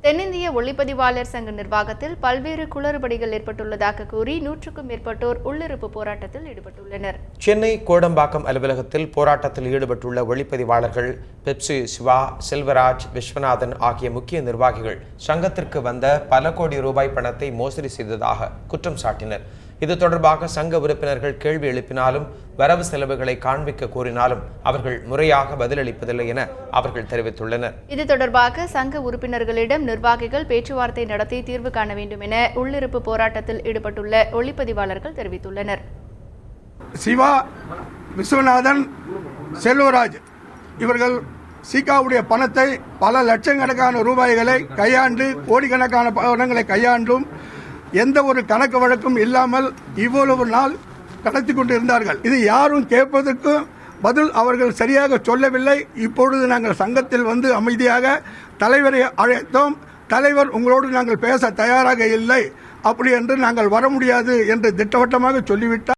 தென்னிந்திய ஒளிப்பதிவாளர் சங்க நிர்வாகத்தில் பல்வேறு குளறுபடிகள் ஏற்பட்டுள்ளதாக கூறி 100க்கும் மேற்பட்டோர் உள்ளிருப்பு போராட்டத்தில் ஈடுபட்டுள்ளனர். சென்னை கோடம்பாக்கம் அலுவலகத்தில் போராட்டத்தில் ஈடுபட்டுள்ள ஒளிப்பதிவாளர்கள் பெப்சி சிவா, செல்வராஜ், விஸ்வநாதன் ஆகிய முக்கிய நிர்வாகிகள் சங்கத்திற்கு வந்த பல கோடி ரூபாய் பணத்தை மோசடி செய்ததாக குற்றம் சாட்டினர். இது தொடர்பாக சங்க உறுப்பினர்கள் கேள்வி எழுப்பினாலும் வரவு செலவுகளை காண்பிக்க கோரினாலும் அவர்கள் முறையாக பதிலளிப்பதில்லை என அவர்கள் தெரிவித்துள்ளனர். இது தொடர்பாக சங்க உறுப்பினர்களிடம் நிர்வாகிகள் பேச்சுவார்த்தை நடத்தி தீர்வு காண வேண்டும் என உள்ளிருப்பு போராட்டத்தில் ஈடுபட்டுள்ள ஒளிப்பதிவாளர்கள் தெரிவித்துள்ளனர். சிவா, விஸ்வநாதன், செல்வராஜ் இவர்கள் சீகாவுடைய பணத்தை பல லட்சக்கணக்கான ரூபாய்களை கையாண்டு கோடிக்கணக்கான பணங்களை கையாண்டும் எந்த ஒரு கணக்கு வழக்கும் இல்லாமல் இவ்வளவு நாள் கடத்தி கொண்டிருந்தார்கள். இது யாரும் கேட்பதற்கும் பதில் அவர்கள் சரியாக சொல்லவில்லை. இப்பொழுது நாங்கள் சங்கத்தில் வந்து அமைதியாக தலைவரை அழைத்தோம். தலைவர் உங்களோடு நாங்கள் பேச தயாராக இல்லை, அப்படி என்று நாங்கள் வர முடியாது என்று திட்டவட்டமாக சொல்லிவிட்டார்.